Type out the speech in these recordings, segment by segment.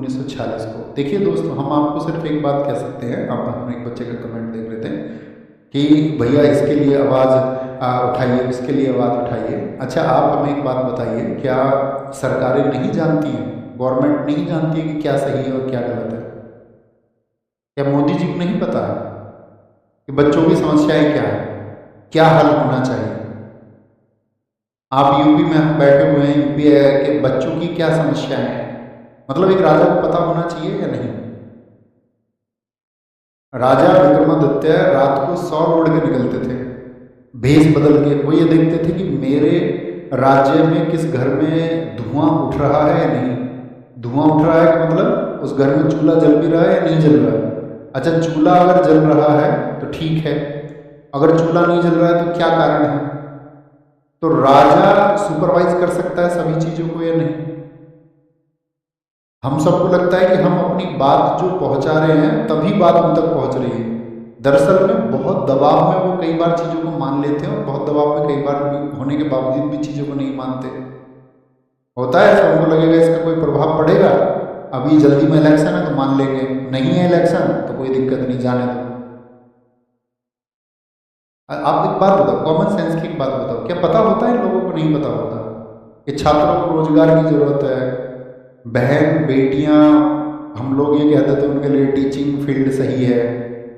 1946 को। देखिए दोस्तों, हम आपको सिर्फ एक बात कह सकते हैं, आप हम एक बच्चे का कमेंट देख रहे थे कि भैया इसके लिए आवाज़ उठाइए, इसके लिए आवाज़ उठाइए। अच्छा, आप हमें एक बात बताइए, क्या सरकारें नहीं जानती हैं, गवर्नमेंट नहीं जानती है कि क्या सही है और क्या गलत है? क्या मोदी जी को नहीं पता है कि बच्चों की समस्याएं क्या है, क्या हल होना चाहिए? आप यूपी में बैठे हुए हैं, यूपी के बच्चों की क्या समस्याएं हैं, मतलब एक राजा को पता होना चाहिए या नहीं? राजा विक्रमादित्य रात को 100 ओढ़ के निकलते थे, भेष बदल के। वो ये देखते थे कि मेरे राज्य में किस घर में धुआं उठ रहा है या नहीं। धुआं उठ रहा है मतलब उस घर में चूल्हा जल भी रहा है या नहीं जल रहा है। अच्छा, चूल्हा अगर जल रहा है तो ठीक है, अगर चूल्हा नहीं जल रहा है तो क्या कारण है? तो राजा सुपरवाइज कर सकता है सभी चीजों को या नहीं? हम सबको लगता है कि हम अपनी बात जो पहुंचा रहे हैं तभी बात उन तक पहुंच रही है। दरअसल में बहुत दबाव में वो कई बार चीज़ों को मान लेते हैं और बहुत दबाव में कई बार होने के बावजूद भी चीज़ों को नहीं मानते। होता है, सबको लगेगा इसका कोई प्रभाव पड़ेगा, अभी जल्दी में इलेक्शन है तो मान लेंगे, नहीं है इलेक्शन तो कोई दिक्कत नहीं, जाने दो। आप एक बात बताओ, कॉमन सेंस की एक बात बताओ, क्या पता होता है लोगों को? नहीं पता होता कि छात्रों को रोजगार की जरूरत है, बहन बेटियां, हम लोग ये कहते थे उनके लिए टीचिंग फील्ड सही है,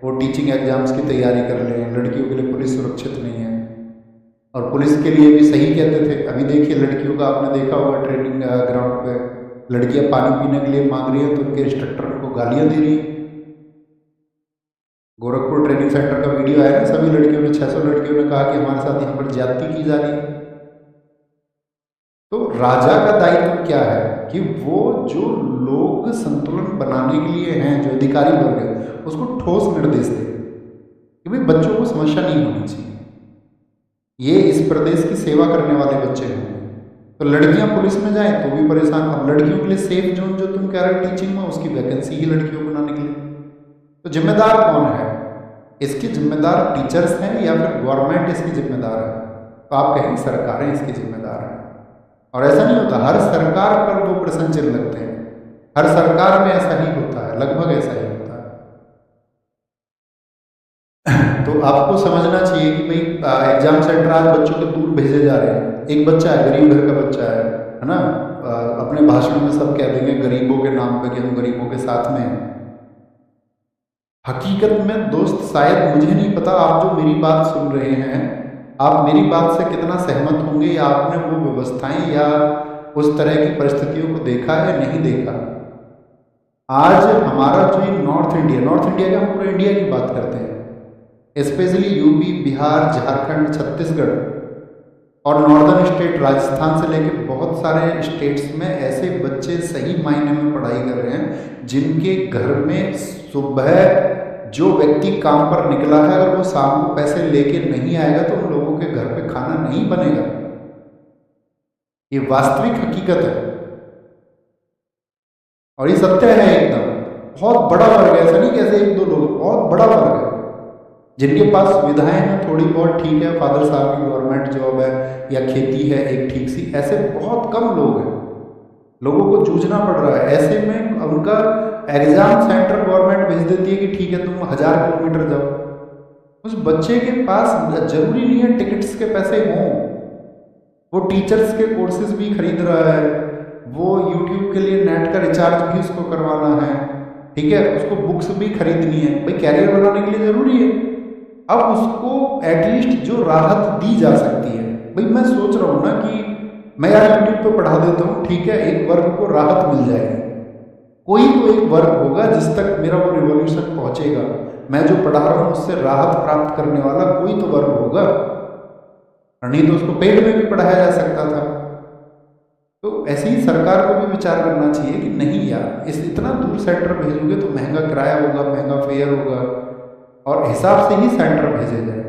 वो टीचिंग एग्जाम्स की तैयारी कर लें। लड़कियों के लिए पुलिस सुरक्षित नहीं है, और पुलिस के लिए भी सही कहते थे। अभी देखिए लड़कियों का, आपने देखा होगा ट्रेनिंग ग्राउंड पे लड़कियां पानी पीने के लिए मांग रही है तो उनके इंस्ट्रक्टर उनको गालियां दे रही है। गोरखपुर ट्रेनिंग सेंटर का वीडियो आया ना, सभी लड़कियों ने, 600 लड़कियों ने कहा कि हमारे साथ यहाँ पर ज्यादती की जा रही है। तो राजा का दायित्व क्या है कि वो जो लोग संतुलन बनाने के लिए हैं, जो अधिकारी वर्ग है, उसको ठोस निर्देश दे कि भाई बच्चों को समस्या नहीं होनी चाहिए, ये इस प्रदेश की सेवा करने वाले बच्चे हैं। तो लड़कियां पुलिस में जाएं तो भी परेशान। अब लड़कियों के लिए सेफ जोन जो तुम कह रहे हो टीचिंग में, उसकी वैकेंसी ही लड़कियों को बनाने के लिए, तो जिम्मेदार कौन है? इसकी जिम्मेदार टीचर्स हैं या फिर गवर्नमेंट इसकी जिम्मेदार है? तो आप कहेंगे सरकारें इसकी जिम्मेदार हैं। और ऐसा नहीं होता, हर सरकार पर 2 प्रश्न चिन्ह लगते हैं, हर सरकार में ऐसा ही होता है, लगभग ऐसा ही होता है। तो आपको समझना चाहिए कि भाई एग्जाम सेंटर आज बच्चों के दूर भेजे जा रहे हैं। एक बच्चा है, गरीब घर का बच्चा है ना, अपने भाषण में सब कह देंगे गरीबों के नाम पे कि हम गरीबों के साथ में हैं। हकीकत में दोस्त, शायद मुझे नहीं पता आप जो मेरी बात सुन रहे हैं, आप मेरी बात से कितना सहमत होंगे, या आपने वो व्यवस्थाएं या उस तरह की परिस्थितियों को देखा है नहीं देखा। आज हमारा जो ये नॉर्थ इंडिया का, हम पूरे इंडिया की बात करते हैं, स्पेशली यूपी, बिहार, झारखंड, छत्तीसगढ़ और नॉर्दर्न स्टेट राजस्थान से लेकर बहुत सारे स्टेट्स में ऐसे बच्चे सही मायने में पढ़ाई कर रहे हैं जिनके घर में सुबह जो व्यक्ति काम पर निकला है, अगर वो शाम को पैसे लेके नहीं आएगा तो उन लोगों के घर पे खाना नहीं बनेगा। ये वास्तविक हकीकत है और ये सत्य है एकदम। बहुत बड़ा वर्ग है, ऐसा नहीं कैसे 1-2 लोग, बहुत बड़ा वर्ग है जिनके पास सुविधाएं हैं थोड़ी बहुत, ठीक है, फादर साहब की गवर्नमेंट जॉब है या खेती है एक ठीक सी, ऐसे बहुत कम लोग हैं। लोगों को जूझना पड़ रहा है, ऐसे में उनका एग्जाम सेंटर गवर्नमेंट भेज देती है कि ठीक है तुम 1000 किलोमीटर जाओ। उस बच्चे के पास जरूरी नहीं है टिकट्स के पैसे हों, वो टीचर्स के कोर्सेज भी खरीद रहा है, वो यूट्यूब के लिए नेट का रिचार्ज भी उसको करवाना है, ठीक है, उसको बुक्स भी खरीदनी है, भाई कैरियर बनाने के लिए जरूरी है। अब उसको एटलीस्ट जो राहत दी जा सकती है, भाई मैं सोच रहा हूँ ना कि मैं यार यूट्यूब पे पढ़ा देता हूँ, ठीक है, एक वर्ग को राहत मिल जाएगी, कोई तो एक वर्ग होगा जिस तक मेरा वो रिवॉल्यूशन पहुंचेगा, मैं जो पढ़ा रहा हूँ उससे राहत प्राप्त करने वाला कोई तो वर्ग होगा, नहीं तो उसको पेड में भी पढ़ाया जा सकता था। तो ऐसे ही सरकार को भी विचार करना चाहिए कि नहीं यार, इस इतना दूर सेंटर भेजोगे तो महंगा किराया होगा, महंगा फेयर होगा, और हिसाब से ही सेंटर भेजे जाए।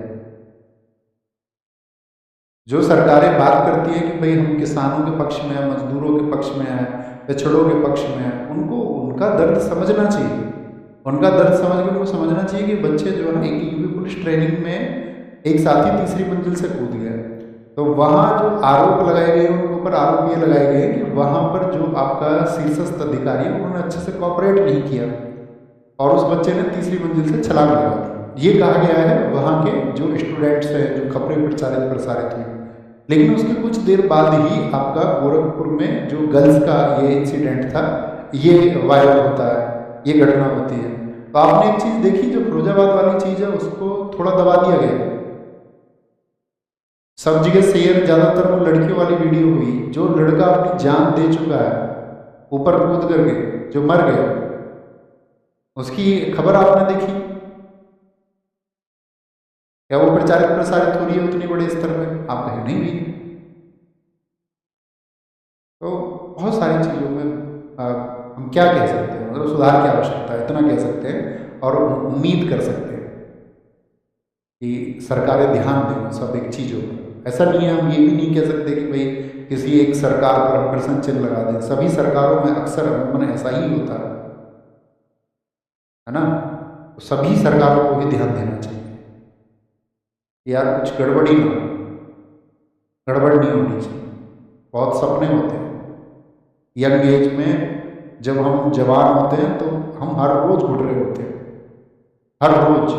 जो सरकारें बात करती हैं कि भाई हम किसानों के पक्ष में हैं, मजदूरों के पक्ष में हैं, पिछड़ों के पक्ष में हैं, उनको उनका दर्द समझना चाहिए। उनका दर्द समझ के उनको समझना चाहिए कि बच्चे जो है, एक यूपी पुलिस ट्रेनिंग में एक साथी तीसरी मंजिल से कूद गया, तो वहाँ जो आरोप लगाए गए हैं उनके ऊपर आरोप ये लगाए गए हैं कि वहाँ पर जो आपका शीर्षस्थ अधिकारी है उन्होंने अच्छे से कॉपरेट नहीं किया और उस बच्चे ने तीसरी मंजिल से छलांग लगा दी। ये कहा गया है वहाँ के जो स्टूडेंट्स हैं, जो खबरें प्रसारित हुई। लेकिन उसके कुछ देर बाद ही आपका गोरखपुर में जो गर्ल्स का ये इंसिडेंट था, ये वायरल होता है, ये घटना होती है। तो आपने एक चीज़ देखी, जो फिरोजाबाद वाली चीज़ है उसको थोड़ा दबा दिया गया, सब जगह शेयर, ज़्यादातर वो लड़कियों वाली वीडियो हुई। जो लड़का अपनी जान दे चुका है ऊपर कूद करके, जो मर गया, उसकी खबर आपने देखी क्या? वो प्रसारित हो रही है उतनी बड़े स्तर पे? आप कहीं नहीं भी। तो बहुत सारी चीज़ों में हम क्या कह सकते हैं, मतलब सुधार की आवश्यकता है, इतना कह सकते हैं और उम्मीद कर सकते हैं कि सरकारें ध्यान दें सब एक चीज़ों पर। ऐसा नहीं है, हम ये भी नहीं कह सकते कि भाई किसी एक सरकार पर हम प्रश्न चिन्ह लगा दें। सभी सरकारों में अक्सर अमूमन ऐसा ही होता है ना? तो सभी सरकारों को भी ध्यान देना चाहिए, यार कुछ गड़बड़ी ना हो, गड़बड़ नहीं होनी चाहिए। बहुत सपने होते हैं यंग एज में, जब हम जवान होते हैं तो हम हर रोज घुट रहे होते हैं, हर रोज।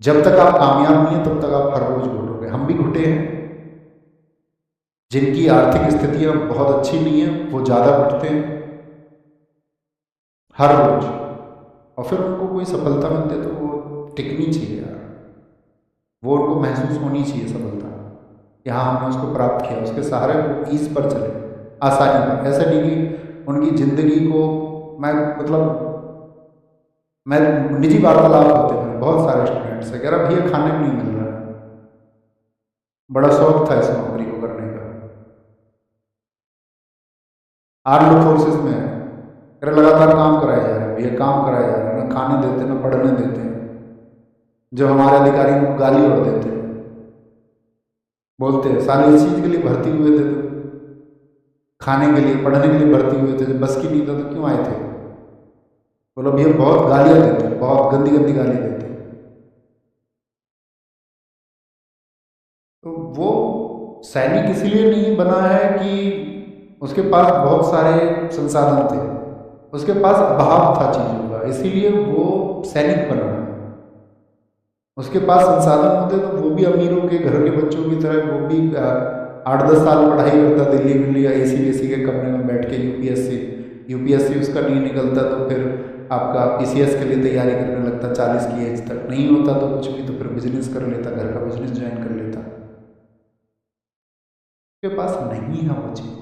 जब तक आप कामयाब नहीं है तब तक आप हर रोज घुटोगे। हम भी घुटे हैं। जिनकी आर्थिक स्थितियां बहुत अच्छी नहीं है वो ज़्यादा घुटते हैं हर रोज, और फिर उनको कोई सफलता मिलती है तो वो टिकनी चाहिए यार, वो उनको महसूस होनी चाहिए सफलता कि हाँ हमने उसको प्राप्त किया, उसके सहारे वो ईज पर चले, आसानी पर। ऐसा नहीं कि उनकी ज़िंदगी को मैं निजी वार्तालाप होते हैं बहुत सारे स्टूडेंट से, कह रहा भैया खाने को नहीं मिल रहा है, बड़ा शौक था इस नौकरी को करने का, आर्म्ड फोर्सेस में है, कह रहा लगातार काम कराया जा रहा है भैया, काम कराया जा रहा है, ना खाने देते ना पढ़ने देते, जो हमारे अधिकारी उनको गाली और देते हैं, बोलते हैं साले इस चीज़ के लिए भर्ती हुए थे, तो खाने के लिए पढ़ने के लिए भर्ती हुए थे, जब बस की नहीं था तो क्यों आए थे? बोलो भैया बहुत गालियाँ देते हैं, बहुत गंदी गंदी गालियाँ देते हैं। तो वो सैनिक इसलिए नहीं बना है कि उसके पास बहुत सारे संसाधन थे, उसके पास अभाव था चीज़ों का, इसीलिए वो सैनिक बना है। उसके पास संसाधन होते तो वो भी अमीरों के घर के बच्चों की तरह, वो भी 8-10 साल पढ़ाई करता दिल्ली विल्ली या एसी वेसी के कमरे में बैठ के, यूपीएससी उसका नहीं निकलता तो फिर आपका पीसीएस के लिए तैयारी करने लगता 40 की एज तक, नहीं होता तो कुछ भी, तो फिर बिजनेस कर लेता, घर का बिजनेस ज्वाइन कर लेता। उसके पास नहीं है वो चीज़,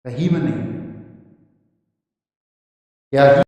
सही में नहीं है। क्या ही